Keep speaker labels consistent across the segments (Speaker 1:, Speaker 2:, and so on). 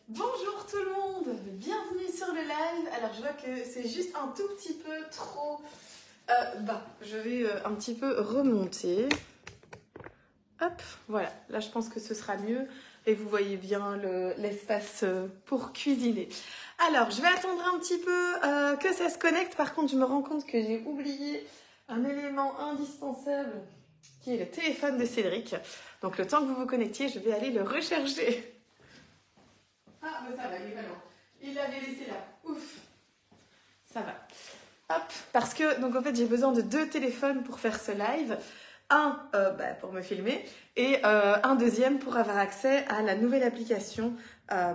Speaker 1: Bonjour tout le monde, bienvenue sur le live. Alors je vois que c'est juste un tout petit peu trop bas. Je vais un petit peu remonter. Hop, voilà, là je pense que ce sera mieux et vous voyez bien l'espace pour cuisiner. Alors je vais attendre un petit peu que ça se connecte. Par contre je me rends compte que j'ai oublié un élément indispensable qui est le téléphone de Cédric. Donc le temps que vous vous connectiez, je vais aller le rechercher. Ah, bah ça va, il est pas loin. Il l'avait laissé là. Ouf. Ça va. Hop. Parce que, donc en fait, j'ai besoin de 2 téléphones pour faire ce live. Un pour me filmer et un deuxième pour avoir accès à la nouvelle application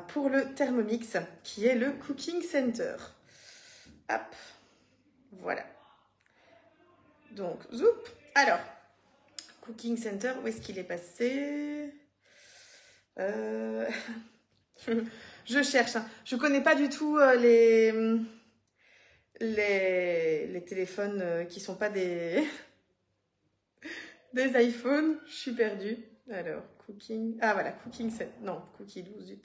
Speaker 1: pour le Thermomix qui est le Cooking Center. Hop. Voilà. Donc, zoup. Alors, Cooking Center, où est-ce qu'il est passé Je cherche. Hein. Je connais pas du tout les téléphones qui sont pas des des iPhones. Je suis perdue. Alors, Cooking... Ah voilà, Cooking Center. Non, Cookie 12, zut.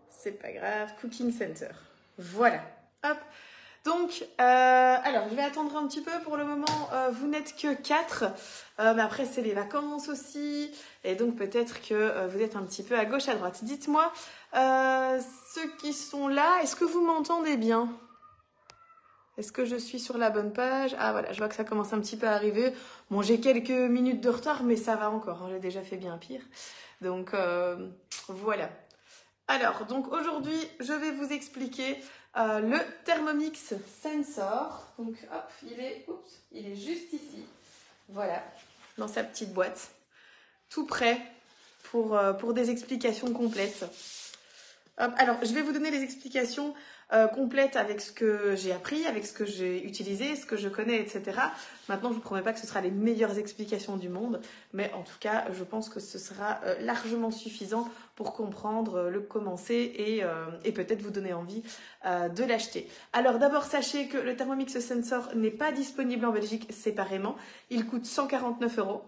Speaker 1: C'est pas grave. Cooking Center. Voilà. Hop. Donc, alors, je vais attendre un petit peu. Pour le moment, vous n'êtes que 4. Mais après, c'est les vacances aussi. Et donc, peut-être que vous êtes un petit peu à gauche, à droite. Dites-moi, ceux qui sont là, est-ce que vous m'entendez bien ? Est-ce que je suis sur la bonne page? Ah voilà, je vois que ça commence un petit peu à arriver. Bon, j'ai quelques minutes de retard, mais ça va encore. Hein, j'ai déjà fait bien pire. Donc, voilà. Alors, donc aujourd'hui, je vais vous expliquer le Thermomix Sensor. Donc, hop, il est juste ici. Voilà, dans sa petite boîte. Tout prêt pour des explications complètes. Hop, alors, je vais vous donner les explications complètes avec ce que j'ai appris, avec ce que j'ai utilisé, ce que je connais, etc. Maintenant, je ne vous promets pas que ce sera les meilleures explications du monde, mais en tout cas, je pense que ce sera largement suffisant pour comprendre le commencer et peut-être vous donner envie de l'acheter. Alors d'abord, sachez que le Thermomix Sensor n'est pas disponible en Belgique séparément. Il coûte 149 €.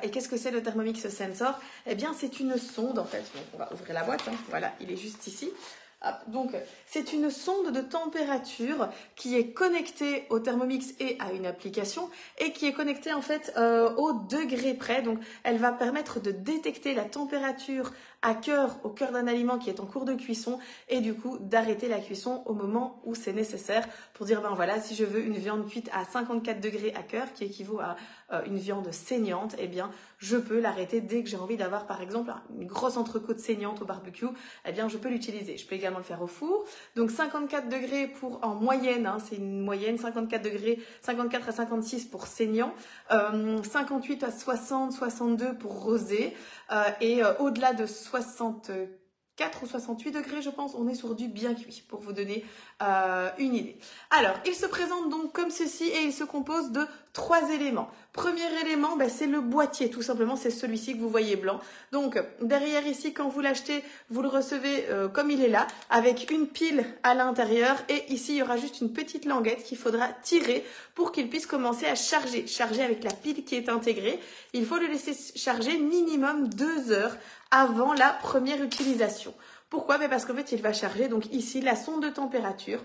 Speaker 1: Et qu'est-ce que c'est le Thermomix Sensor? Eh bien, c'est une sonde en fait. Donc, on va ouvrir la boîte. Hein. Voilà, il est juste ici. Donc, c'est une sonde de température qui est connectée au Thermomix et à une application et qui est connectée en fait au degré près. Donc, elle va permettre de détecter la température au cœur d'un aliment qui est en cours de cuisson et du coup d'arrêter la cuisson au moment où c'est nécessaire pour dire ben voilà, si je veux une viande cuite à 54 degrés à cœur qui équivaut à une viande saignante, eh bien je peux l'arrêter dès que j'ai envie d'avoir par exemple une grosse entrecôte saignante au barbecue, eh bien je peux l'utiliser. Je peux également le faire au four. Donc 54 degrés pour en moyenne, hein, c'est une moyenne, 54 degrés, 54 à 56 pour saignant, 58 à 60, 62 pour rosé et au-delà de 64 ou 68 degrés, je pense, on est sur du bien cuit, pour vous donner une idée. Alors, il se présente donc comme ceci et il se compose de 3 éléments. Premier élément, c'est le boîtier, tout simplement, c'est celui-ci que vous voyez blanc. Donc, derrière ici, quand vous l'achetez, vous le recevez comme il est là, avec une pile à l'intérieur. Et ici, il y aura juste une petite languette qu'il faudra tirer pour qu'il puisse commencer à charger. Charger avec la pile qui est intégrée. Il faut le laisser charger minimum 2 heures avant la première utilisation. Pourquoi? Parce qu'en fait, il va charger donc ici la sonde de température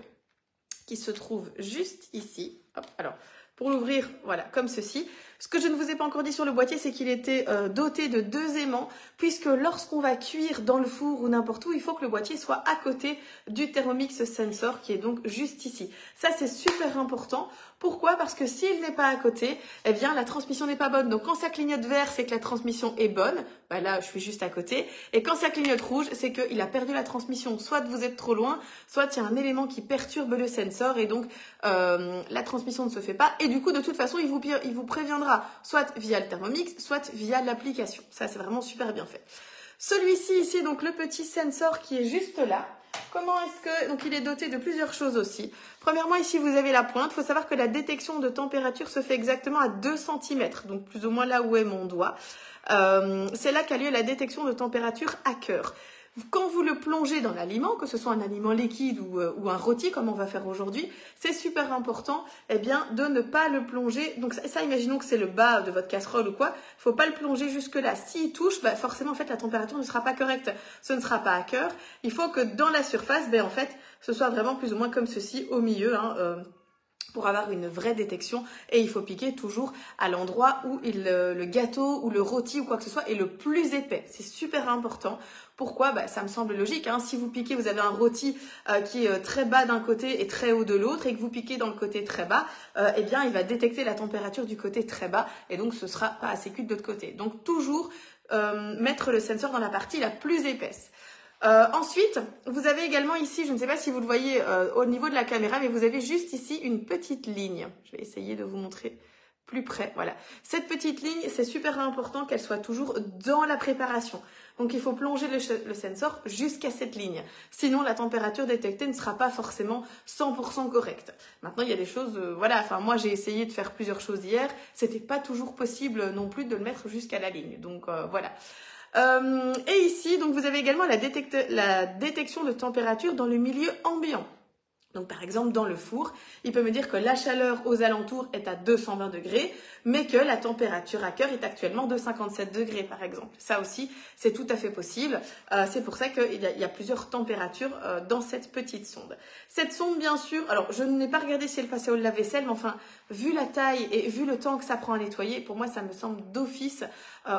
Speaker 1: qui se trouve juste ici. Hop, alors, pour l'ouvrir, voilà, comme ceci. Ce que je ne vous ai pas encore dit sur le boîtier, c'est qu'il était doté de 2 aimants, puisque lorsqu'on va cuire dans le four ou n'importe où, il faut que le boîtier soit à côté du Thermomix Sensor, qui est donc juste ici. Ça, c'est super important. Pourquoi? Parce que s'il n'est pas à côté, eh bien, la transmission n'est pas bonne. Donc, quand ça clignote vert, c'est que la transmission est bonne. Là, je suis juste à côté. Et quand ça clignote rouge, c'est qu'il a perdu la transmission. Soit vous êtes trop loin, soit il y a un élément qui perturbe le sensor et donc la transmission ne se fait pas. Et du coup, de toute façon, il vous préviendra soit via le Thermomix, soit via l'application. Ça, c'est vraiment super bien fait. Celui-ci ici, donc le petit sensor qui est juste là. Comment est-ce que... Donc, il est doté de plusieurs choses aussi. Premièrement, ici, vous avez la pointe. Il faut savoir que la détection de température se fait exactement à 2 cm. Donc, plus ou moins là où est mon doigt. C'est là qu'a lieu la détection de température à cœur. Quand vous le plongez dans l'aliment, que ce soit un aliment liquide ou un rôti comme on va faire aujourd'hui, c'est super important eh bien, de ne pas le plonger. Donc ça, imaginons que c'est le bas de votre casserole ou quoi, il ne faut pas le plonger jusque-là. S'il touche, forcément en fait la température ne sera pas correcte, ce ne sera pas à cœur. Il faut que dans la surface, en fait, ce soit vraiment plus ou moins comme ceci au milieu, pour avoir une vraie détection, et il faut piquer toujours à l'endroit où le gâteau ou le rôti ou quoi que ce soit est le plus épais. C'est super important. Pourquoi? Ça me semble logique. Si vous piquez, vous avez un rôti qui est très bas d'un côté et très haut de l'autre, et que vous piquez dans le côté très bas, eh bien, il va détecter la température du côté très bas, et donc ce sera pas assez cuit de l'autre côté. Donc toujours mettre le sensor dans la partie la plus épaisse. Ensuite, vous avez également ici, je ne sais pas si vous le voyez au niveau de la caméra, mais vous avez juste ici une petite ligne. Je vais essayer de vous montrer plus près. Voilà. Cette petite ligne, c'est super important qu'elle soit toujours dans la préparation. Donc, il faut plonger le sensor jusqu'à cette ligne. Sinon, la température détectée ne sera pas forcément 100% correcte. Maintenant, il y a des choses, moi, j'ai essayé de faire plusieurs choses hier. C'était pas toujours possible non plus de le mettre jusqu'à la ligne. Donc, voilà. Et ici, donc vous avez également la détection de température dans le milieu ambiant. Donc par exemple dans le four, il peut me dire que la chaleur aux alentours est à 220 degrés, mais que la température à cœur est actuellement de 57 degrés par exemple. Ça aussi, c'est tout à fait possible. C'est pour ça qu'il y a plusieurs températures dans cette petite sonde. Cette sonde, bien sûr, alors je n'ai pas regardé si elle passait au lave-vaisselle, mais enfin, vu la taille et vu le temps que ça prend à nettoyer, pour moi, ça me semble d'office,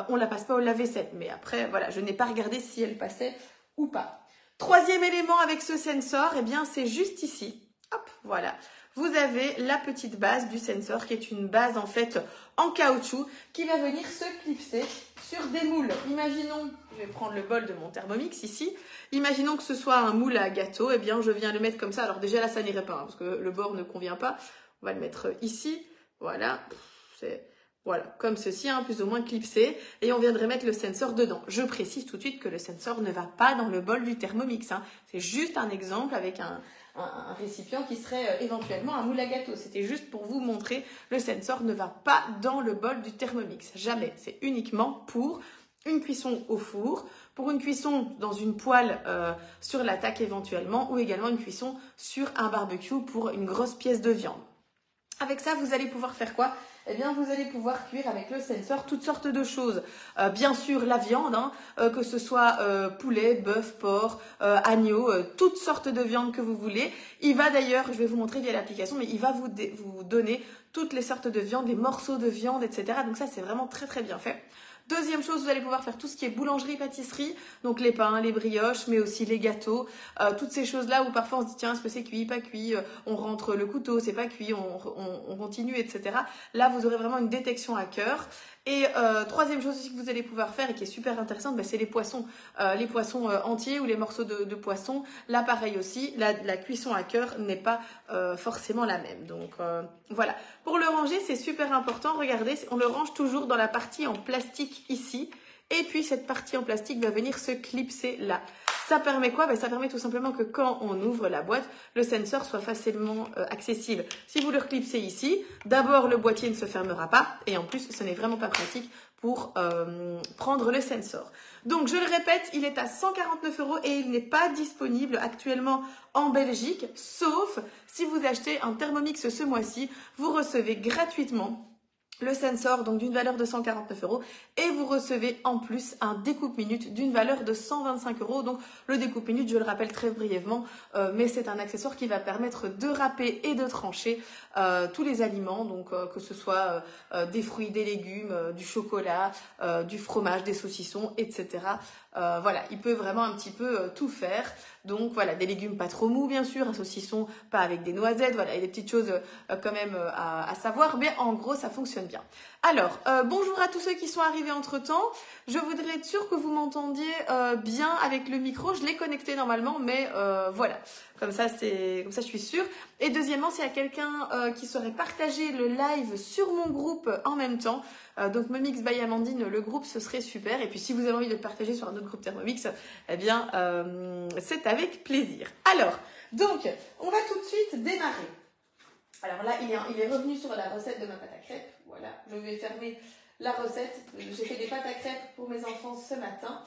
Speaker 1: on la passe pas au lave-vaisselle. Mais après, voilà, je n'ai pas regardé si elle passait ou pas. Troisième élément avec ce sensor, eh bien, c'est juste ici. Hop, voilà. Vous avez la petite base du sensor qui est une base en fait en caoutchouc qui va venir se clipser sur des moules. Imaginons, je vais prendre le bol de mon Thermomix ici. Imaginons que ce soit un moule à gâteau. Eh bien, je viens le mettre comme ça. Alors déjà là, ça n'irait pas parce que le bord ne convient pas. On va le mettre ici. Voilà. Voilà, comme ceci, plus ou moins clipsé, et on viendrait mettre le sensor dedans. Je précise tout de suite que le sensor ne va pas dans le bol du Thermomix. C'est juste un exemple avec un récipient qui serait éventuellement un moule à gâteau. C'était juste pour vous montrer, le sensor ne va pas dans le bol du Thermomix. Jamais. C'est uniquement pour une cuisson au four, pour une cuisson dans une poêle sur la taque éventuellement, ou également une cuisson sur un barbecue pour une grosse pièce de viande. Avec ça, vous allez pouvoir faire quoi? Eh bien, vous allez pouvoir cuire avec le sensor toutes sortes de choses. Bien sûr, la viande, que ce soit poulet, bœuf, porc, agneau, toutes sortes de viandes que vous voulez. Il va d'ailleurs, je vais vous montrer via l'application, mais il va vous donner toutes les sortes de viande, les morceaux de viande, etc. Donc ça, c'est vraiment très très bien fait. Deuxième chose, vous allez pouvoir faire tout ce qui est boulangerie, pâtisserie, donc les pains, les brioches, mais aussi les gâteaux, toutes ces choses-là où parfois on se dit tiens, est-ce que c'est cuit, pas cuit, on rentre le couteau, c'est pas cuit, on continue, etc. Là, vous aurez vraiment une détection à cœur. Et troisième chose aussi que vous allez pouvoir faire et qui est super intéressante, c'est les poissons entiers ou les morceaux de poisson. Là, pareil aussi, la cuisson à cœur n'est pas forcément la même. Donc voilà. Pour le ranger, c'est super important. Regardez, on le range toujours dans la partie en plastique ici. Et puis cette partie en plastique va venir se clipser là. Ça permet quoi? Ça permet tout simplement que quand on ouvre la boîte, le sensor soit facilement accessible. Si vous le clipsez ici, d'abord le boîtier ne se fermera pas et en plus ce n'est vraiment pas pratique pour prendre le sensor. Donc je le répète, il est à 149 € et il n'est pas disponible actuellement en Belgique, sauf si vous achetez un Thermomix ce mois-ci, vous recevez gratuitement le sensor donc d'une valeur de 149 € et vous recevez en plus un découpe-minute d'une valeur de 125 €. Donc le découpe-minute, je le rappelle très brièvement, mais c'est un accessoire qui va permettre de râper et de trancher tous les aliments, donc que ce soit des fruits, des légumes, du chocolat, du fromage, des saucissons, etc. Voilà, il peut vraiment un petit peu tout faire. Donc voilà, des légumes pas trop mous bien sûr, un saucisson pas avec des noisettes, voilà, il y a des petites choses quand même à savoir, mais en gros ça fonctionne bien. Alors, bonjour à tous ceux qui sont arrivés entre temps. Je voudrais être sûre que vous m'entendiez bien avec le micro. Je l'ai connecté normalement, mais voilà. Comme ça, je suis sûre. Et deuxièmement, s'il y a quelqu'un qui saurait partager le live sur mon groupe en même temps, donc Momix by Amandine, le groupe, ce serait super. Et puis, si vous avez envie de le partager sur un autre groupe Thermomix, eh bien, c'est avec plaisir. Alors, donc, on va tout de suite démarrer. Alors là, il est revenu sur la recette de ma pâte à crêpes. Voilà, je vais fermer la recette. J'ai fait des pâtes à crêpes pour mes enfants ce matin.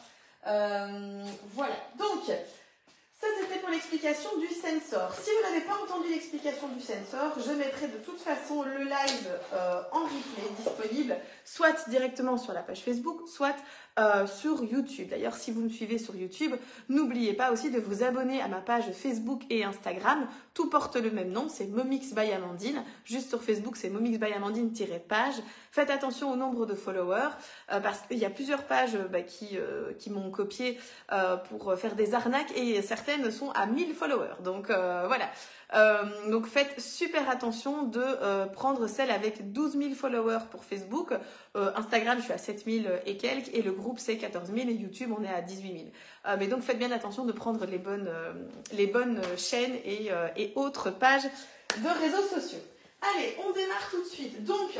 Speaker 1: Voilà, donc ça c'était pour l'explication du sensor. Si vous n'avez pas entendu l'explication du sensor, je mettrai de toute façon le live en replay disponible, soit directement sur la page Facebook, soit sur YouTube. D'ailleurs, si vous me suivez sur YouTube, n'oubliez pas aussi de vous abonner à ma page Facebook et Instagram. Tout porte le même nom, c'est Momix by Amandine. Juste sur Facebook, c'est Momix by Amandine-page. Faites attention au nombre de followers, parce qu'il y a plusieurs pages qui m'ont copié pour faire des arnaques et certaines sont à 1000 followers. Donc voilà. Donc faites super attention de prendre celle avec 12 000 followers pour Facebook. Instagram, je suis à 7 000 et quelques et le groupe c'est 14 000 et YouTube, on est à 18 000. Mais donc faites bien attention de prendre les bonnes chaînes et autres pages de réseaux sociaux. Allez, on démarre tout de suite. Donc,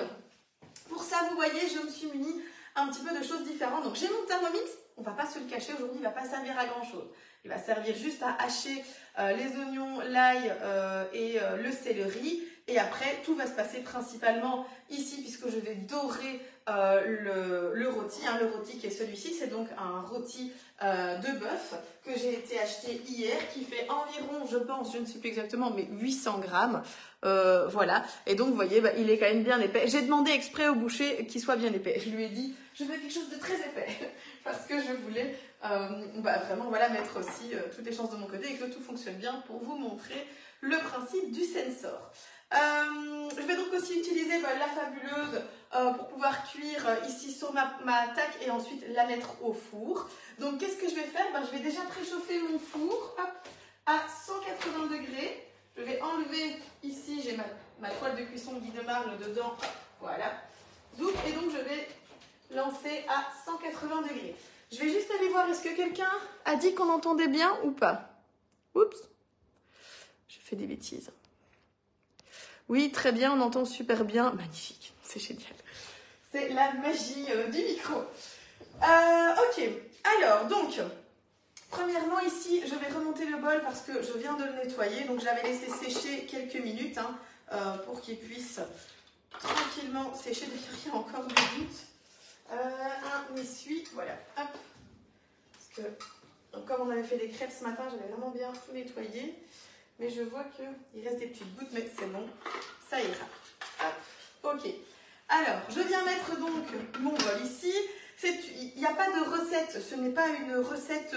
Speaker 1: pour ça, vous voyez, je me suis munie un petit peu de choses différentes. Donc, j'ai mon Thermomix. On ne va pas se le cacher, aujourd'hui, il ne va pas servir à grand-chose. Il va servir juste à hacher les oignons, l'ail et le céleri. Et après, tout va se passer principalement ici, puisque je vais dorer le rôti. Le rôti qui est celui-ci, c'est donc un rôti de bœuf que j'ai été acheté hier, qui fait environ, je pense, je ne sais plus exactement, mais 800 grammes. Voilà. Et donc, vous voyez, il est quand même bien épais. J'ai demandé exprès au boucher qu'il soit bien épais. Je lui ai dit, je veux quelque chose de très épais, parce que je voulais vraiment voilà, mettre aussi toutes les chances de mon côté et que tout fonctionne bien pour vous montrer le principe du sensor. Je vais donc aussi utiliser la fabuleuse pour pouvoir cuire ici sur ma taque et ensuite la mettre au four. Donc qu'est-ce que je vais faire? Je vais déjà préchauffer mon four à 180 degrés. Je vais enlever ici, j'ai ma toile de cuisson Guy de Marle dedans. Voilà. Zoup, et donc je vais lancer à 180 degrés. Je vais juste aller voir, est-ce que quelqu'un a dit qu'on entendait bien ou pas? Oups, je fais des bêtises. Oui, très bien, on entend super bien. Magnifique, c'est génial. C'est la magie du micro. Ok, alors, donc, premièrement, ici, je vais remonter le bol parce que je viens de le nettoyer. Donc, je l'avais laissé sécher quelques minutes pour qu'il puisse tranquillement sécher. D'ailleurs, il y a encore des gouttes. Un essuie, voilà. Hop. Parce que, comme on avait fait des crêpes ce matin, j'avais vraiment bien tout nettoyé. Mais je vois qu'il reste des petites gouttes, mais c'est bon, ça ira. Hop, ok. Alors, je viens mettre donc mon bol ici. Il n'y a pas de recette, ce n'est pas une recette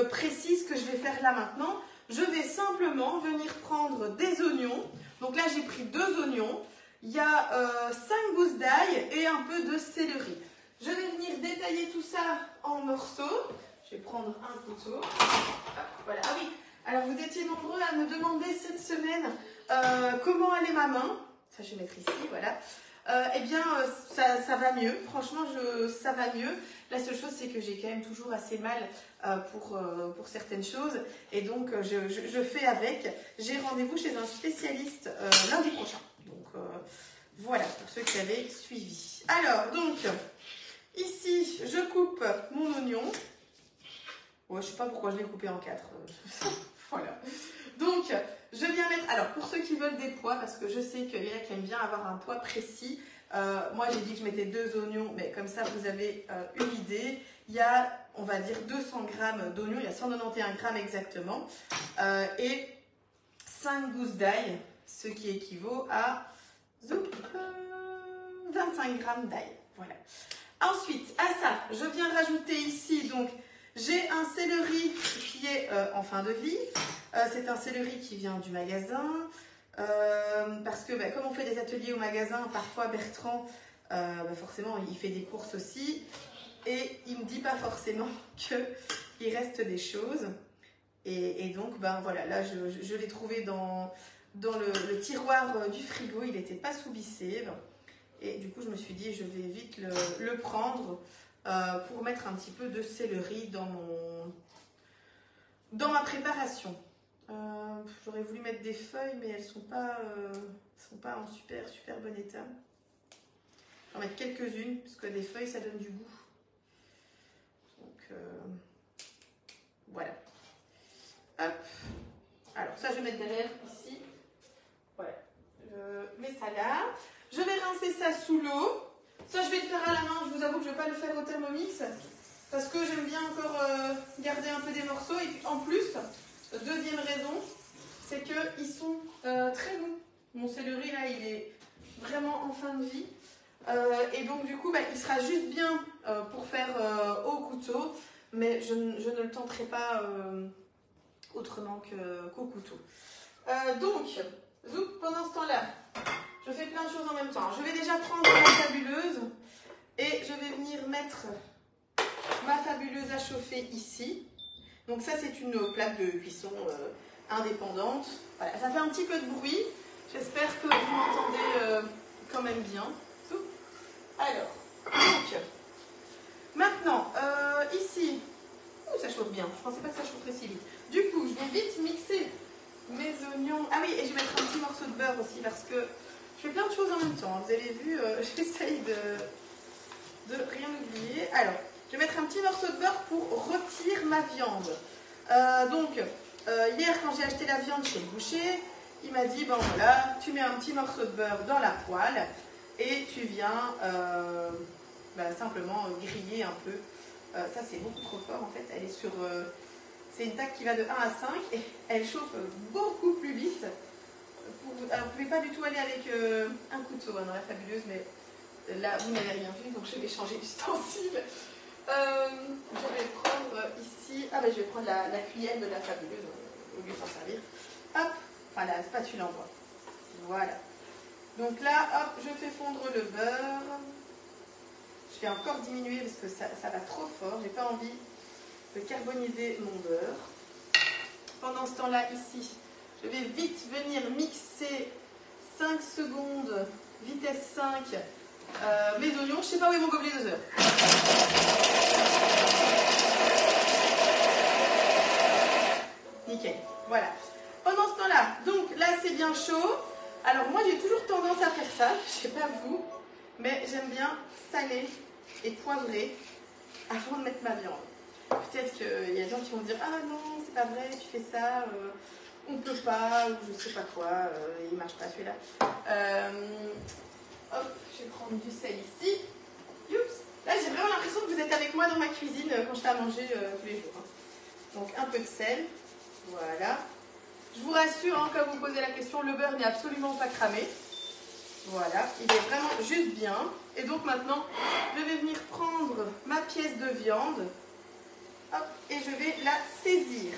Speaker 1: précise que je vais faire là maintenant. Je vais simplement venir prendre des oignons. Donc là, j'ai pris 2 oignons. Il y a 5 gousses d'ail et un peu de céleri. Je vais venir détailler tout ça en morceaux. Je vais prendre un couteau. Hop, voilà, ah oui. Alors, vous étiez nombreux à me demander cette semaine comment allait ma main. Ça, je vais mettre ici, voilà. Eh bien, ça va mieux. Franchement, ça va mieux. La seule chose, c'est que j'ai quand même toujours assez mal pour certaines choses. Et donc, je fais avec. J'ai rendez-vous chez un spécialiste lundi prochain. Donc, voilà, pour ceux qui avaient suivi. Alors, donc, ici, je coupe mon oignon. Ouais, je ne sais pas pourquoi je l'ai coupé en 4. Voilà. Donc, je viens mettre... Alors, pour ceux qui veulent des poids, parce que je sais qu'il y en a qui aiment bien avoir un poids précis, moi, j'ai dit que je mettais 2 oignons, mais comme ça, vous avez une idée. Il y a, on va dire, 200 grammes d'oignons, il y a 191 grammes exactement, et 5 gousses d'ail, ce qui équivaut à 25 grammes d'ail. Voilà. Ensuite, à ça, je viens rajouter ici, donc, j'ai un céleri qui est en fin de vie. C'est un céleri qui vient du magasin. Parce que comme on fait des ateliers au magasin, parfois Bertrand, forcément, il fait des courses aussi. Et il ne me dit pas forcément qu'il reste des choses. Et donc, voilà, là, je l'ai trouvé dans le tiroir du frigo. Il n'était pas sous bissé. Et du coup, je me suis dit, je vais vite le prendre. Pour mettre un petit peu de céleri dans ma préparation. J'aurais voulu mettre des feuilles, mais elles sont pas en super bon état. Je vais en mettre quelques-unes, parce que des feuilles, ça donne du goût. Donc, voilà. Hop. Alors, ça, je vais mettre derrière, ici. Voilà. Je mets ça là. Je vais rincer ça sous l'eau. Ça, je vais le faire à la main. Je vous avoue que je ne vais pas le faire au Thermomix. parce que j'aime bien encore garder un peu des morceaux. Et puis en plus, deuxième raison, c'est qu'ils sont très bons. Mon céleri là, il est vraiment en fin de vie. Et donc du coup, bah, il sera juste bien pour faire au couteau, mais je ne le tenterai pas autrement qu'au couteau. Donc, pendant ce temps-là, je fais plein de choses en même temps. Je vais déjà prendre ma fabuleuse et je vais venir mettre ma fabuleuse à chauffer ici. Donc ça, c'est une plaque de cuisson indépendante. Voilà, ça fait un petit peu de bruit. J'espère que vous m'entendez quand même bien. Alors, donc, maintenant, ici, ça chauffe bien. Je ne pensais pas que ça chaufferait si vite. Du coup, je vais vite mixer mes oignons. Ah oui, et je vais mettre un petit morceau de beurre aussi parce que je fais plein de choses en même temps. Vous avez vu, j'essaye de rien oublier. Alors, je vais mettre un petit morceau de beurre pour rôtir ma viande. Hier, quand j'ai acheté la viande chez le boucher, il m'a dit, bon voilà, tu mets un petit morceau de beurre dans la poêle et tu viens simplement griller un peu. Ça, c'est beaucoup trop fort en fait. Elle est sur... c'est une taque qui va de 1 à 5 et elle chauffe beaucoup plus vite. Alors, vous ne pouvez pas du tout aller avec un couteau dans la fabuleuse, mais là, vous n'avez rien vu, donc je vais changer d'ustensile. Je vais prendre ici... Ah ben, je vais prendre la cuillère de la fabuleuse au lieu de s'en servir. Hop, voilà, la spatule en bois. Voilà. Donc là, hop, je fais fondre le beurre. Je vais encore diminuer parce que ça va trop fort. J'ai pas envie de carboniser mon beurre. Pendant ce temps-là, ici, je vais vite venir mixer 5 secondes, vitesse 5, mes oignons. Je ne sais pas où est mon gobelet doseur. Nickel, voilà. Pendant ce temps-là, donc là c'est bien chaud. Alors moi j'ai toujours tendance à faire ça, je ne sais pas vous, mais j'aime bien saler et poivrer avant de mettre ma viande. Peut-être qu'il y a des gens qui vont me dire « Ah non, c'est pas vrai, tu fais ça, on peut pas, ou je sais pas quoi, il marche pas celui-là. » Hop, je vais prendre du sel ici. Youps. Là j'ai vraiment l'impression que vous êtes avec moi dans ma cuisine quand je fais à manger tous les jours. Donc un peu de sel, voilà. Je vous rassure, hein, quand vous posez la question, le beurre n'est absolument pas cramé. Voilà, il est vraiment juste bien. Et donc maintenant, je vais venir prendre ma pièce de viande. Hop, et je vais la saisir.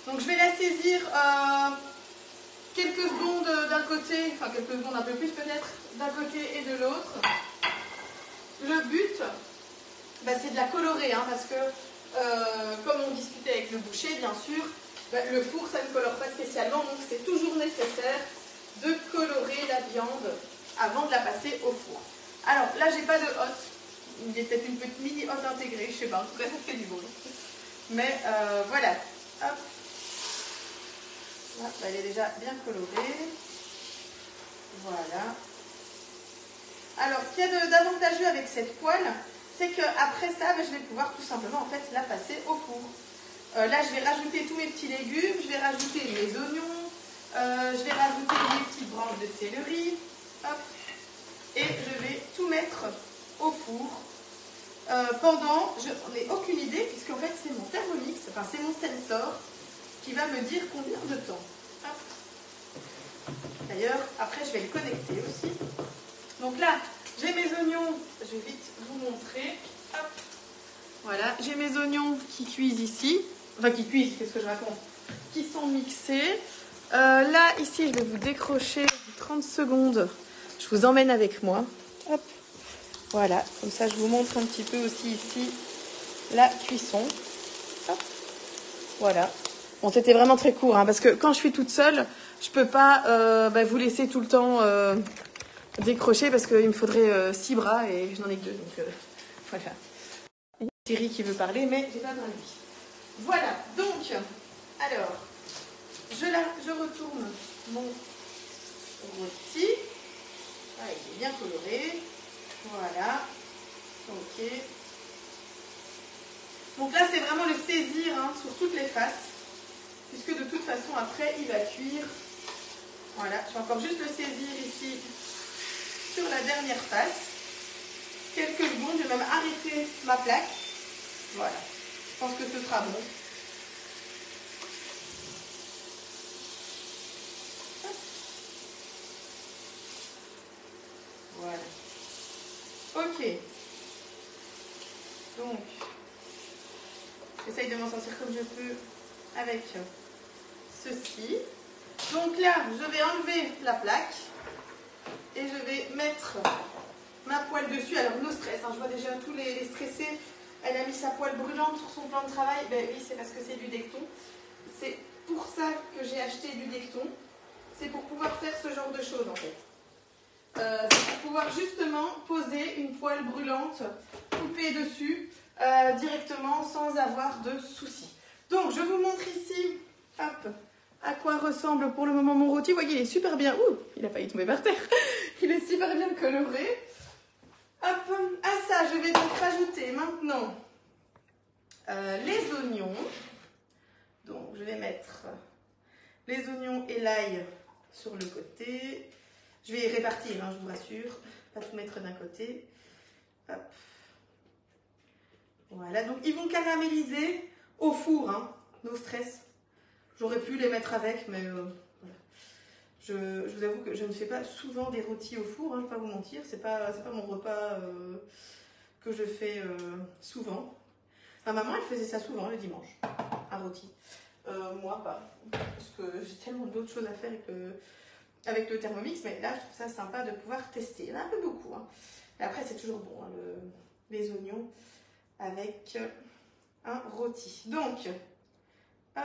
Speaker 1: Donc je vais la saisir quelques secondes d'un côté, enfin quelques secondes un peu plus peut-être, d'un côté et de l'autre. Le but, c'est de la colorer, hein, parce que comme on discutait avec le boucher, bien sûr, le four, ça ne colore pas spécialement, donc c'est toujours nécessaire de colorer la viande avant de la passer au four. Alors là, j'ai pas de hotte. Il y a peut-être une petite mini hotte intégrée, je sais pas, en tout cas ça fait du bruit. Mais voilà, hop. Là, elle est déjà bien colorée. Voilà. Alors, ce qu'il y a d'avantageux avec cette poêle, c'est qu'après ça, je vais pouvoir tout simplement en fait la passer au four. Là, je vais rajouter tous mes petits légumes, je vais rajouter mes oignons, je vais rajouter mes petites branches de céleri, hop, et je vais tout mettre au four pendant, je n'en ai aucune idée, puisqu'en fait c'est mon Thermomix, enfin c'est mon sensor qui va me dire combien de temps. D'ailleurs, après je vais le connecter aussi. Donc là, j'ai mes oignons, je vais vite vous montrer. Hop. Voilà, j'ai mes oignons qui cuisent ici. Enfin, qui cuisent, qu'est-ce que je raconte? Qui sont mixés. Là, ici, je vais vous décrocher 30 secondes. Je vous emmène avec moi. Hop. Voilà, comme ça, je vous montre un petit peu aussi ici la cuisson. Hop. Voilà. Bon, c'était vraiment très court, hein, parce que quand je suis toute seule, je peux pas vous laisser tout le temps décrocher, parce qu'il me faudrait 6 bras et je n'en ai que 2. Donc, voilà. Il y a Thierry qui veut parler, mais j'ai pas besoin de lui. Voilà, donc, alors, je retourne mon rôti. Ah, il est bien coloré. Voilà. Ok. Donc là, c'est vraiment le saisir hein, sur toutes les faces. Puisque de toute façon, après, il va cuire. Voilà, je vais encore juste le saisir ici sur la dernière face. Quelques secondes, je vais même arrêter ma plaque. Voilà, je pense que ce sera bon. Voilà. Ok. Donc, j'essaye de m'en sortir comme je peux avec ceci. Donc là, je vais enlever la plaque et je vais mettre ma poêle dessus. Alors, no stress, hein, je vois déjà tous les stressés. Elle a mis sa poêle brûlante sur son plan de travail. Ben oui, c'est parce que c'est du Decton. C'est pour ça que j'ai acheté du Decton. C'est pour pouvoir faire ce genre de choses en fait. C'est pour pouvoir justement poser une poêle brûlante, couper dessus directement sans avoir de soucis. Donc, je vous montre ici, hop, à quoi ressemble pour le moment mon rôti. Vous voyez, il est super bien. Ouh, il a failli tomber par terre. Il est super bien coloré. Hop, à ça, je vais donc rajouter maintenant les oignons. Donc, je vais mettre les oignons et l'ail sur le côté. Je vais répartir, hein, je vous rassure. Pas tout mettre d'un côté. Hop. Voilà, donc ils vont caraméliser au four, hein, no stress. J'aurais pu les mettre avec, mais voilà. Je vous avoue que je ne fais pas souvent des rôtis au four, hein, je ne vais pas vous mentir. C'est pas mon repas que je fais souvent. Ma maman, elle faisait ça souvent le dimanche, un rôti. Moi, pas. Parce que j'ai tellement d'autres choses à faire avec le Thermomix, mais là, je trouve ça sympa de pouvoir tester. Il y en a un peu beaucoup, hein. Mais après, c'est toujours bon, hein, les oignons avec un rôti. Donc, hop,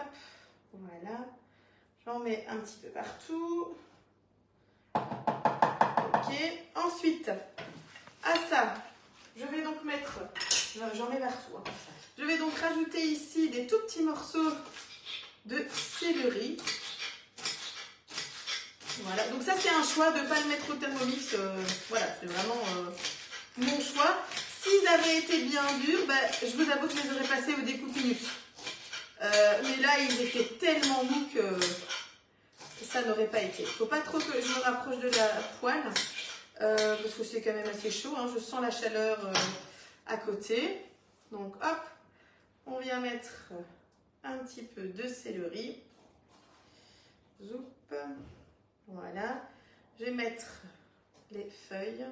Speaker 1: voilà. J'en mets un petit peu partout. Ok. Ensuite, à ça, je vais donc mettre, j'en mets partout, hein. Je vais donc rajouter ici des tout petits morceaux de céleri. Voilà, donc ça c'est un choix de ne pas le mettre au Thermomix. Voilà, c'est vraiment mon choix. S'ils avaient été bien durs, bah, je vous avoue que je les aurais passés au découpe minute. Mais là, ils étaient tellement mous que ça n'aurait pas été. Il ne faut pas trop que je me rapproche de la poêle, parce que c'est quand même assez chaud, hein. Je sens la chaleur à côté. Donc hop, on vient mettre un petit peu de céleri. Zoup. Voilà. Je vais mettre les feuilles.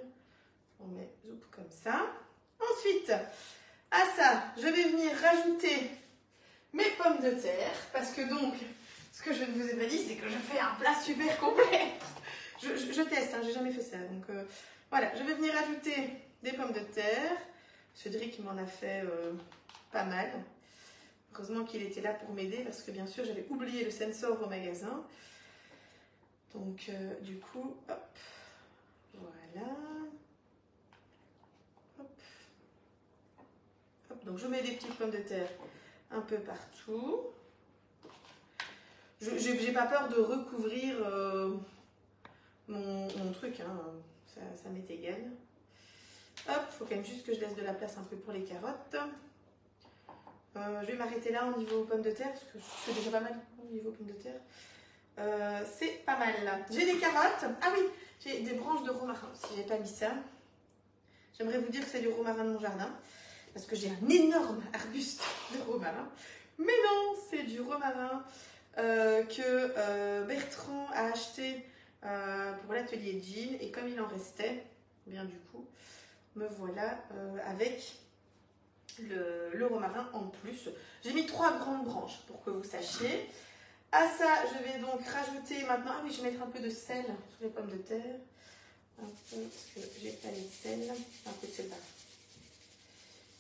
Speaker 1: On met zoup comme ça. Ensuite, à ça, je vais venir rajouter mes pommes de terre. Parce que donc, ce que je ne vous ai pas dit, c'est que je fais un plat super complet. Je teste, hein, j'ai jamais fait ça. Donc voilà, je vais venir rajouter des pommes de terre. Cédric m'en a fait pas mal. Heureusement qu'il était là pour m'aider parce que bien sûr, j'avais oublié le sensor au magasin. Donc du coup, hop, voilà. Hop. Hop, donc je mets des petites pommes de terre un peu partout. J'ai pas peur de recouvrir mon truc, hein. Ça m'est égal. Hop, il faut quand même juste que je laisse de la place un peu pour les carottes. Je vais m'arrêter là au niveau pommes de terre, parce que je fais déjà pas mal au niveau pommes de terre. C'est pas mal. J'ai des carottes. Ah oui, j'ai des branches de romarin, si j'ai pas mis ça. J'aimerais vous dire que c'est du romarin de mon jardin, parce que j'ai un énorme arbuste de romarin. Mais non, c'est du romarin que Bertrand a acheté pour l'atelier Jean. Et comme il en restait, bien du coup, me voilà avec le romarin en plus. J'ai mis 3 grandes branches pour que vous sachiez. À ça, je vais donc rajouter maintenant. Ah oui, je vais mettre un peu de sel sur les pommes de terre. Un peu, parce que j'ai pas les sel. Un peu de sel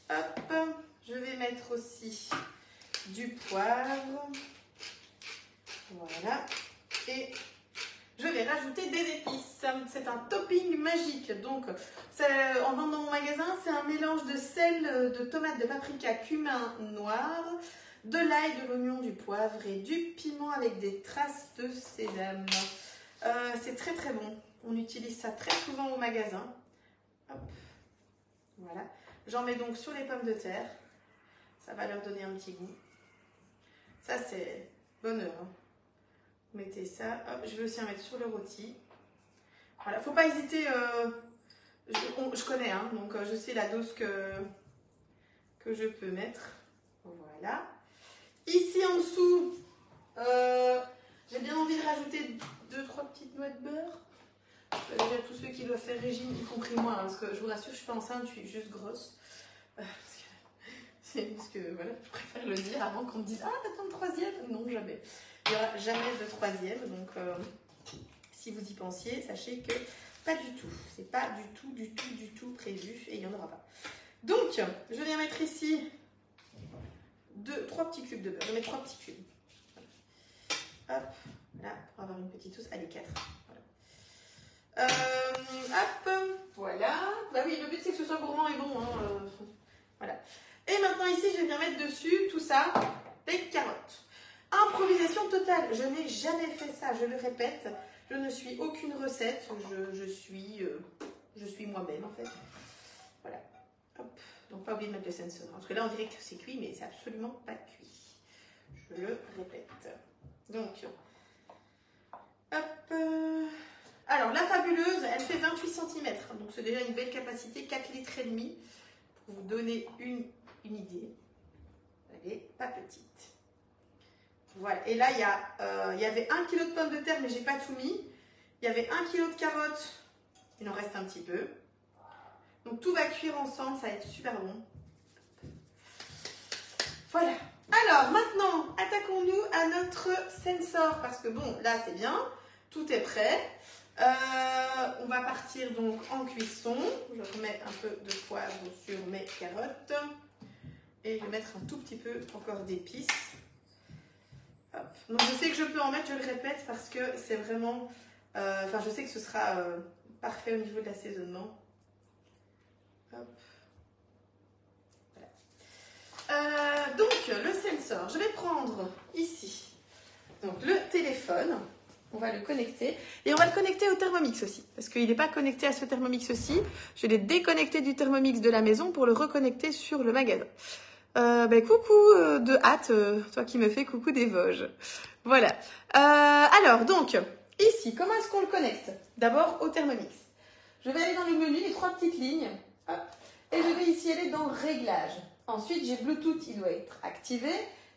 Speaker 1: là. Hop, je vais mettre aussi du poivre. Voilà. Et je vais rajouter des épices. C'est un topping magique. Donc, en vendant dans mon magasin, c'est un mélange de sel, de tomates, de paprika, cumin noir, de l'ail, de l'oignon, du poivre et du piment avec des traces de sésame. C'est très très bon. On utilise ça très souvent au magasin. Hop. Voilà. J'en mets donc sur les pommes de terre. Ça va leur donner un petit goût. Ça, c'est bonheur, hein. Mettez ça. Hop, je vais aussi en mettre sur le rôti. Voilà, faut pas hésiter. Je connais, hein, donc je sais la dose que je peux mettre. Voilà. Ici en dessous, j'ai bien envie de rajouter 2-3 petites noix de beurre. Déjà tous ceux qui doivent faire régime, y compris moi, hein, parce que je vous rassure, je suis pas enceinte, je suis juste grosse. Parce que voilà, je préfère le dire avant qu'on me dise ah t'attends le troisième. Non, jamais. Il n'y aura jamais de troisième, donc si vous y pensiez, sachez que pas du tout. C'est pas du tout prévu et il n'y en aura pas. Donc, je viens mettre ici 3 petits cubes de beurre. Je mets 3 petits cubes. Hop, là, pour avoir une petite sauce. Allez, 4. Voilà. Hop, voilà. Bah oui, le but c'est que ce soit gourmand et bon. Hein, voilà. Et maintenant ici, je viens mettre dessus tout ça, des carottes. Improvisation totale. Je n'ai jamais fait ça, je le répète. Je ne suis aucune recette. Je suis moi-même en fait. Voilà. Hop. Donc pas oublier de mettre le sensor. Parce que là, on dirait que c'est cuit, mais c'est absolument pas cuit. Je le répète. Donc, hop. Alors, la fabuleuse, elle fait 28 cm. Donc, c'est déjà une belle capacité, 4,5 litres. Pour vous donner une idée. Elle n'est pas petite. Voilà. Et là, il y avait 1 kg de pommes de terre, mais je n'ai pas tout mis. Il y avait 1 kg de carottes. Il en reste un petit peu. Donc, tout va cuire ensemble. Ça va être super bon. Voilà. Alors, maintenant, attaquons-nous à notre sensor. Parce que bon, là, c'est bien. Tout est prêt. On va partir donc en cuisson. Je remets un peu de poivre sur mes carottes. Et je vais mettre un tout petit peu encore d'épices. Donc je sais que je peux en mettre, je le répète, parce que c'est vraiment... Enfin, je sais que ce sera parfait au niveau de l'assaisonnement. Hop. Voilà. Donc, le sensor. Je vais prendre ici donc, le téléphone. On va le connecter. Et on va le connecter au Thermomix aussi. Parce qu'il n'est pas connecté à ce Thermomix aussi. Je l'ai déconnecté du Thermomix de la maison pour le reconnecter sur le magasin. Coucou de hâte, toi qui me fais coucou des Vosges. Voilà. Alors, donc, ici, comment est-ce qu'on le connecte? D'abord au Thermomix. Je vais aller dans le menu, les 3 petites lignes. Hop, et je vais ici aller dans Réglages. Ensuite, j'ai Bluetooth, il doit être activé.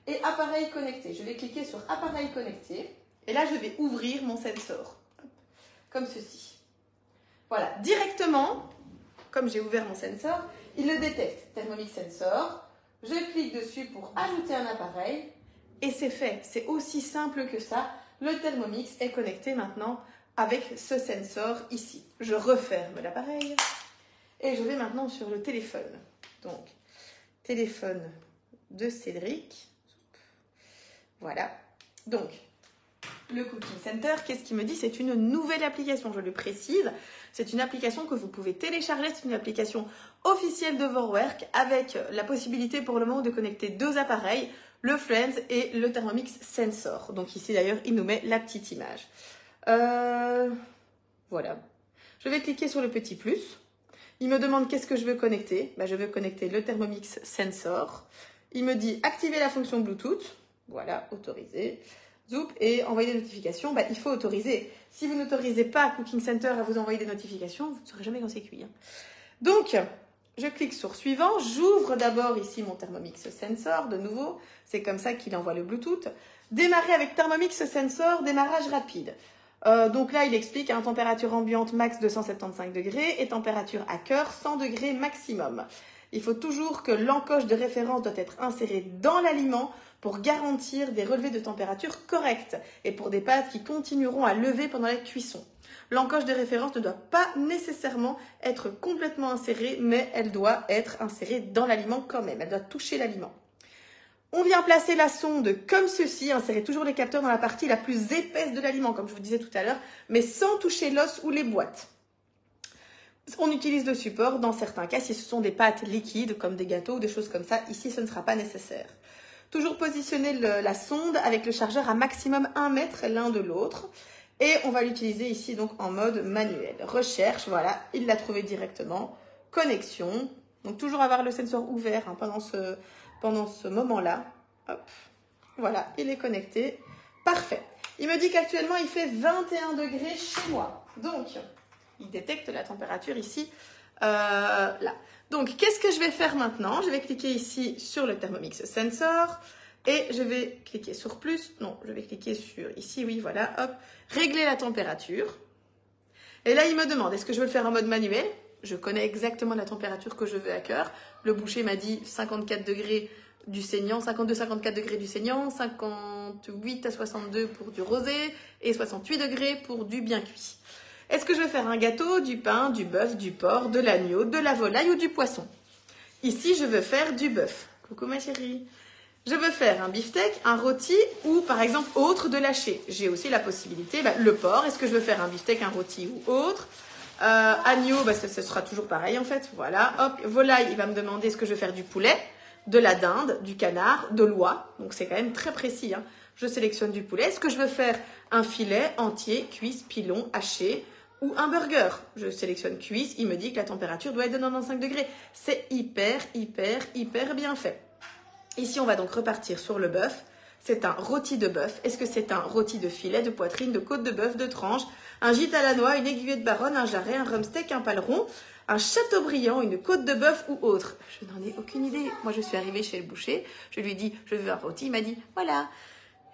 Speaker 1: Et appareil connecté. Je vais cliquer sur appareil connecté. Et là, je vais ouvrir mon sensor, comme ceci. Voilà, directement, comme j'ai ouvert mon sensor, il le détecte. Thermomix Sensor, je clique dessus pour ajouter un appareil, et c'est fait. C'est aussi simple que ça. Le Thermomix est connecté maintenant avec ce sensor ici. Je referme l'appareil, et je vais maintenant sur le téléphone. Donc, téléphone de Cédric. Voilà. Donc, le Cooking Center, qu'est-ce qu'il me dit? C'est une nouvelle application, je le précise. C'est une application que vous pouvez télécharger. C'est une application officielle de Vorwerk avec la possibilité pour le moment de connecter 2 appareils, le Friends et le Thermomix Sensor. Donc ici d'ailleurs, il nous met la petite image. Voilà. Je vais cliquer sur le petit plus. Il me demande qu'est-ce que je veux connecter. Je veux connecter le Thermomix Sensor. Il me dit activer la fonction Bluetooth. Voilà, autoriser. Zoup, et envoyer des notifications, il faut autoriser. Si vous n'autorisez pas Cooking Center à vous envoyer des notifications, vous ne saurez jamais quand c'est cuit. Donc, je clique sur suivant. J'ouvre d'abord ici mon Thermomix Sensor, de nouveau. C'est comme ça qu'il envoie le Bluetooth. Démarrer avec Thermomix Sensor, démarrage rapide. Donc là, il explique température ambiante max 275 degrés et température à cœur 100 degrés maximum. Il faut toujours que l'encoche de référence doit être insérée dans l'aliment pour garantir des relevés de température corrects et pour des pâtes qui continueront à lever pendant la cuisson. L'encoche de référence ne doit pas nécessairement être complètement insérée, mais elle doit être insérée dans l'aliment quand même. Elle doit toucher l'aliment. On vient placer la sonde comme ceci, insérer toujours les capteurs dans la partie la plus épaisse de l'aliment, comme je vous disais tout à l'heure, mais sans toucher l'os ou les boîtes. On utilise le support dans certains cas si ce sont des pâtes liquides comme des gâteaux ou des choses comme ça. Ici, ce ne sera pas nécessaire. Toujours positionner la sonde avec le chargeur à maximum 1 mètre l'un de l'autre. Et on va l'utiliser ici donc en mode manuel. Recherche, voilà, il l'a trouvé directement. Connexion. Donc toujours avoir le sensor ouvert pendant ce moment-là. Hop. Voilà, il est connecté. Parfait. Il me dit qu'actuellement il fait 21 degrés chez moi. Donc, il détecte la température ici Là. Donc, qu'est-ce que je vais faire maintenant? Je vais cliquer ici sur le Thermomix Sensor et je vais cliquer sur plus. Non, je vais cliquer sur ici, oui, voilà, hop, régler la température. Et là, il me demande, est-ce que je veux le faire en mode manuel? Je connais exactement la température que je veux à cœur. Le boucher m'a dit 54 degrés du saignant, 52-54 degrés du saignant, 58 à 62 pour du rosé et 68 degrés pour du bien cuit. Est-ce que je veux faire un gâteau, du pain, du bœuf, du porc, de l'agneau, de la volaille ou du poisson? Ici, je veux faire du bœuf. Coucou ma chérie. Je veux faire un beefsteak, un rôti ou par exemple autre de l'haché. J'ai aussi la possibilité, le porc, est-ce que je veux faire un beefsteak, un rôti ou autre? Agneau, ce sera toujours pareil en fait. Voilà, hop, volaille, il va me demander est-ce que je veux faire du poulet, de la dinde, du canard, de l'oie. Donc c'est quand même très précis. Hein. Je sélectionne du poulet. Est-ce que je veux faire un filet entier, cuisse, pilon, haché ou un burger? Je sélectionne cuisse. Il me dit que la température doit être de 95 degrés. C'est hyper bien fait. Ici, on va donc repartir sur le bœuf. C'est un rôti de bœuf. Est-ce que c'est un rôti de filet, de poitrine, de côte de bœuf, de tranche, un gîte à la noix, une aiguillette de baronne, un jarret, un rumsteak, un paleron, un chateaubriand, une côte de bœuf ou autre? Je n'en ai aucune idée. Moi, je suis arrivée chez le boucher. Je lui ai dit, je veux un rôti. Il m'a dit, voilà.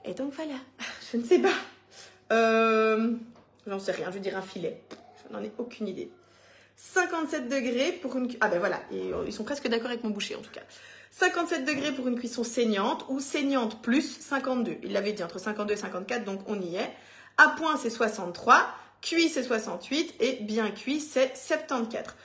Speaker 1: Et donc, voilà. Je ne sais pas. J'en sais rien. Je veux dire un filet. Je n'en ai aucune idée. 57 degrés pour une... Ah ben voilà. Et ils sont presque d'accord avec mon boucher, en tout cas. 57 degrés pour une cuisson saignante ou saignante plus 52. Il l'avait dit entre 52 et 54, donc on y est. À point, c'est 63. Cuit, c'est 68. Et bien cuit, c'est 74.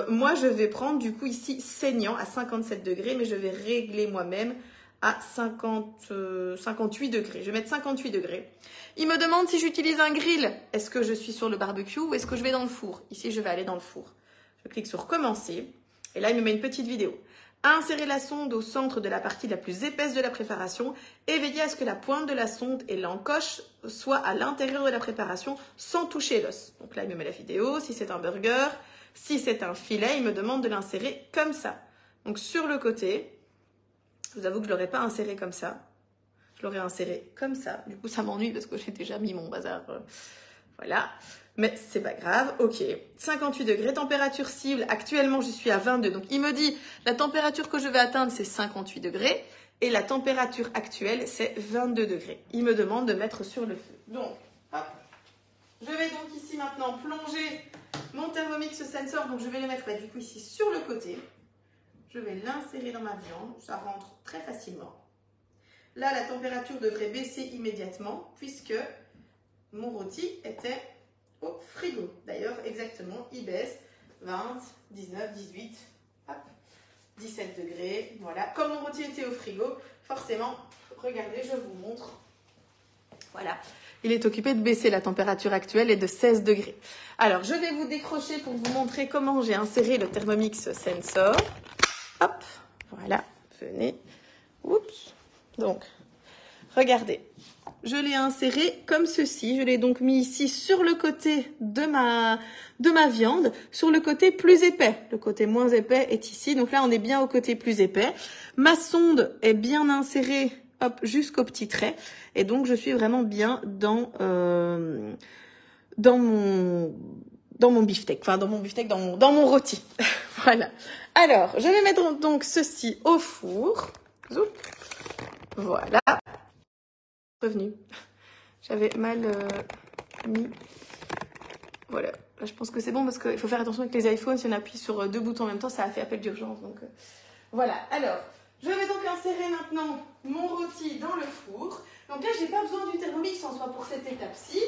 Speaker 1: Moi, je vais prendre du coup ici saignant à 57 degrés, mais je vais régler moi-même à 58 degrés. Je vais mettre 58 degrés. Il me demande si j'utilise un grill. Est-ce que je suis sur le barbecue ou est-ce que je vais dans le four? Ici, je vais aller dans le four. Je clique sur commencer. Et là, il me met une petite vidéo. Insérez la sonde au centre de la partie la plus épaisse de la préparation et veillez à ce que la pointe de la sonde et l'encoche soient à l'intérieur de la préparation sans toucher l'os. Donc là, il me met la vidéo. Si c'est un burger, si c'est un filet, il me demande de l'insérer comme ça. Donc sur le côté, je vous avoue que je ne l'aurais pas inséré comme ça. Je l'aurais inséré comme ça. Du coup, ça m'ennuie parce que j'ai déjà mis mon bazar. Voilà. Mais c'est pas grave. Ok. 58 degrés. Température cible. Actuellement, je suis à 22. Donc, il me dit la température que je vais atteindre, c'est 58 degrés. Et la température actuelle, c'est 22 degrés. Il me demande de mettre sur le feu. Donc, hop. Je vais donc ici maintenant plonger mon Thermomix Sensor. Donc, je vais le mettre du coup ici sur le côté. Je vais l'insérer dans ma viande. Ça rentre très facilement. Là, la température devrait baisser immédiatement puisque mon rôti était au frigo. D'ailleurs, exactement, il baisse 20, 19, 18, hop, 17 degrés. Voilà, comme mon rôti était au frigo, forcément, regardez, je vous montre. Voilà, il est occupé de baisser. La température actuelle est de 16 degrés. Alors, je vais vous décrocher pour vous montrer comment j'ai inséré le Thermomix Sensor. Hop, voilà, venez. Oups. Donc, regardez, je l'ai inséré comme ceci. Je l'ai donc mis ici sur le côté de ma viande, sur le côté plus épais. Le côté moins épais est ici. Donc là, on est bien au côté plus épais. Ma sonde est bien insérée, hop, jusqu'au petit trait. Et donc, je suis vraiment bien dans mon beefsteak. Enfin, dans mon rôti. Voilà. Alors, je vais mettre donc ceci au four. Zoup. Voilà. Revenu. J'avais mal mis. Voilà. Là, je pense que c'est bon parce qu'il faut faire attention avec les iPhones. Si on appuie sur deux boutons en même temps, ça a fait appel d'urgence. Donc voilà. Alors, je vais donc insérer maintenant mon rôti dans le four. Donc là, je n'ai pas besoin du Thermomix en soi pour cette étape-ci.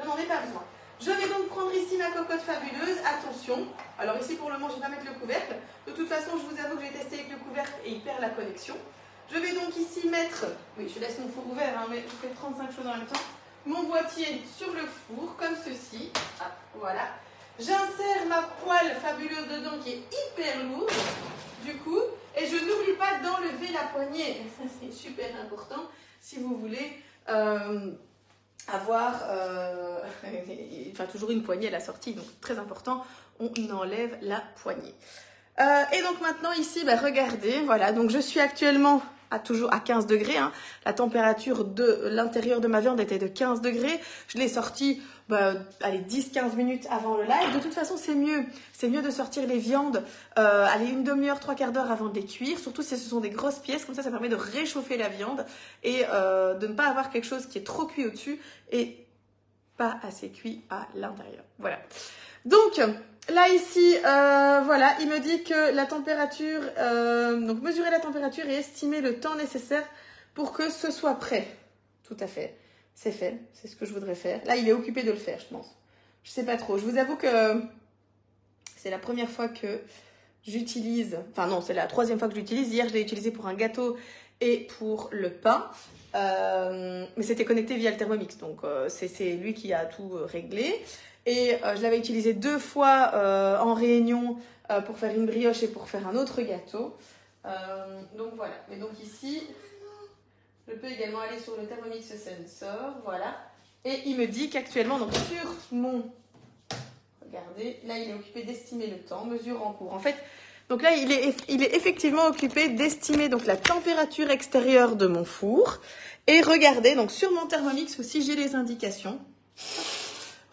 Speaker 1: Je n'en ai pas besoin. Je vais donc prendre ici ma cocotte fabuleuse. Attention. Alors ici, pour le moment, je ne vais pas mettre le couvercle. De toute façon, je vous avoue que j'ai testé avec le couvercle et il perd la connexion. Je vais donc ici mettre, oui, je laisse mon four ouvert, hein, mais je fais 35 choses en même temps, mon boîtier sur le four, comme ceci. Ah, voilà. J'insère ma poêle fabuleuse dedans, qui est hyper lourde, du coup, et je n'oublie pas d'enlever la poignée. Ça, c'est super important, si vous voulez avoir, enfin, toujours une poignée à la sortie, donc très important, on enlève la poignée. Et donc maintenant ici, regardez, voilà, donc je suis actuellement toujours à 15 degrés. Hein. La température de l'intérieur de ma viande était de 15 degrés. Je l'ai sortie, allez, 10-15 minutes avant le live. De toute façon, c'est mieux. C'est mieux de sortir les viandes, allez, une demi-heure, 3/4 d'heure avant de les cuire. Surtout si ce sont des grosses pièces. Comme ça permet de réchauffer la viande et de ne pas avoir quelque chose qui est trop cuit au-dessus et pas assez cuit à l'intérieur. Voilà. Donc, là ici, voilà, il me dit que la température, donc mesurer la température et estimer le temps nécessaire pour que ce soit prêt. Tout à fait, c'est fait, c'est ce que je voudrais faire. Là, il est occupé de le faire, je pense. Je sais pas trop, je vous avoue que c'est la première fois que j'utilise, enfin non, c'est la 3e fois que j'utilise. Hier, je l'ai utilisé pour un gâteau et pour le pain. Mais c'était connecté via le Thermomix, donc c'est lui qui a tout réglé. Et je l'avais utilisé 2 fois en réunion pour faire une brioche et pour faire un autre gâteau. Donc voilà. Mais donc ici, je peux également aller sur le Thermomix Sensor, voilà. Et il me dit qu'actuellement, donc sur mon... Regardez, là il est occupé d'estimer le temps, mesure en cours. En fait, donc là il est effectivement occupé d'estimer donc la température extérieure de mon four. Et regardez, donc sur mon Thermomix aussi j'ai les indications.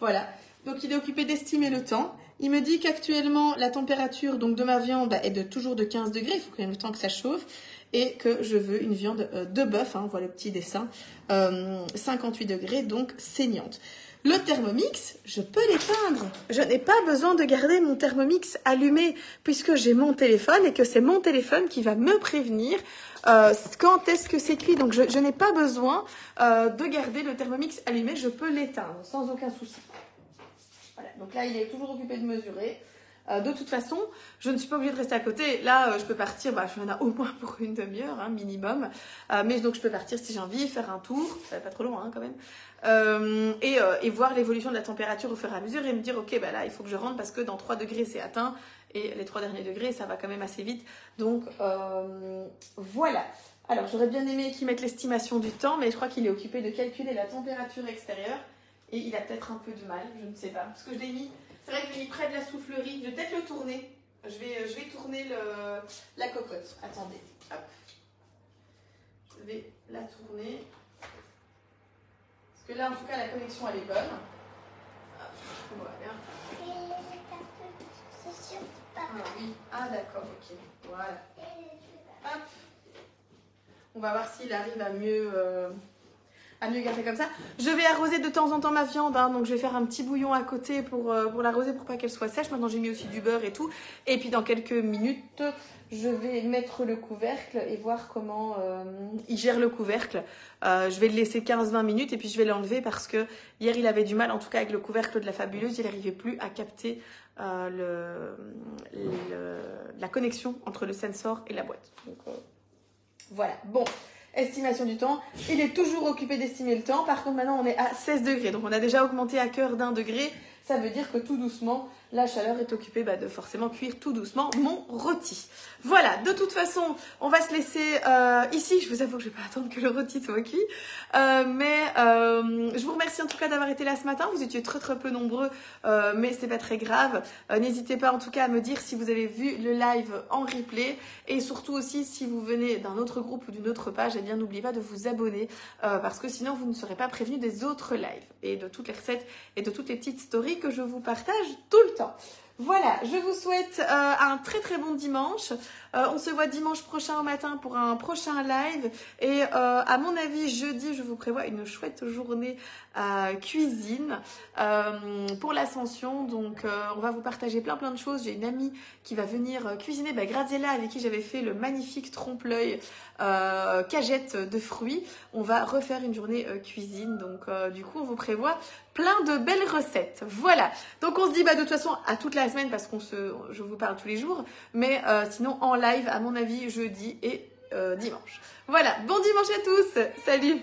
Speaker 1: Voilà. Donc il est occupé d'estimer le temps. Il me dit qu'actuellement la température donc de ma viande est toujours de 15 degrés. Il faut quand même le temps que ça chauffe. Et que je veux une viande de bœuf, hein, voilà le petit dessin, 58 degrés, donc saignante. Le Thermomix, je peux l'éteindre. Je n'ai pas besoin de garder mon Thermomix allumé puisque j'ai mon téléphone et que c'est mon téléphone qui va me prévenir quand est-ce que c'est cuit. Donc je n'ai pas besoin de garder le Thermomix allumé, je peux l'éteindre sans aucun souci. Voilà, donc là il est toujours occupé de mesurer. De toute façon, je ne suis pas obligée de rester à côté. Là, je peux partir, je m'en ai au moins pour une demi-heure, hein, minimum. Mais donc, je peux partir si j'ai envie, faire un tour. Ça va pas trop loin, hein, quand même. Et voir l'évolution de la température au fur et à mesure et me dire, ok, là, il faut que je rentre parce que dans 3 degrés, c'est atteint. Et les 3 derniers degrés, ça va quand même assez vite. Donc, voilà. Alors, j'aurais bien aimé qu'il mette l'estimation du temps, mais je crois qu'il est occupé de calculer la température extérieure. Et il a peut-être un peu de mal, je ne sais pas. Parce que je l'ai mis... C'est vrai que je l'ai mis près de la soufflerie. Je vais peut-être le tourner. Je vais tourner la cocotte. Attendez. Hop. Je vais la tourner. Parce que là, en tout cas, la connexion, elle est bonne. Hop. Voilà.
Speaker 2: C'est sur papa.
Speaker 1: Ah oui. Ah d'accord, ok. Voilà. Hop. On va voir s'il arrive à mieux garder comme ça. Je vais arroser de temps en temps ma viande, hein, donc je vais faire un petit bouillon à côté pour l'arroser pour pas qu'elle soit sèche. Maintenant j'ai mis aussi du beurre et tout. Et puis dans quelques minutes, je vais mettre le couvercle et voir comment il gère le couvercle. Je vais le laisser 15-20 minutes et puis je vais l'enlever parce que hier il avait du mal, en tout cas avec le couvercle de la Fabuleuse, il n'arrivait plus à capter la connexion entre le sensor et la boîte. Donc voilà, bon. Estimation du temps, il est toujours occupé d'estimer le temps. Par contre maintenant on est à 16 degrés, donc on a déjà augmenté à cœur d'1 degré. Ça veut dire que tout doucement la chaleur est occupée de forcément cuire tout doucement mon rôti. Voilà, de toute façon on va se laisser ici. Je vous avoue que je ne vais pas attendre que le rôti soit cuit, mais je vous remercie en tout cas d'avoir été là ce matin. Vous étiez très peu nombreux, mais c'est pas très grave. N'hésitez pas en tout cas à me dire si vous avez vu le live en replay et surtout aussi si vous venez d'un autre groupe ou d'une autre page, eh bien n'oubliez pas de vous abonner parce que sinon vous ne serez pas prévenu des autres lives et de toutes les recettes et de toutes les petites stories que je vous partage tout le temps. Voilà, je vous souhaite un très bon dimanche. On se voit dimanche prochain au matin pour un prochain live. Et à mon avis, jeudi, je vous prévois une chouette journée cuisine pour l'ascension. Donc, on va vous partager plein de choses. J'ai une amie qui va venir cuisiner Graziella avec qui j'avais fait le magnifique trompe-l'œil cagette de fruits. On va refaire une journée cuisine. Donc, du coup, on vous prévoit plein de belles recettes. Voilà. Donc, on se dit de toute façon à toute la semaine parce je vous parle tous les jours. Mais sinon, en live, à mon avis, jeudi et dimanche. Voilà. Bon dimanche à tous. Salut.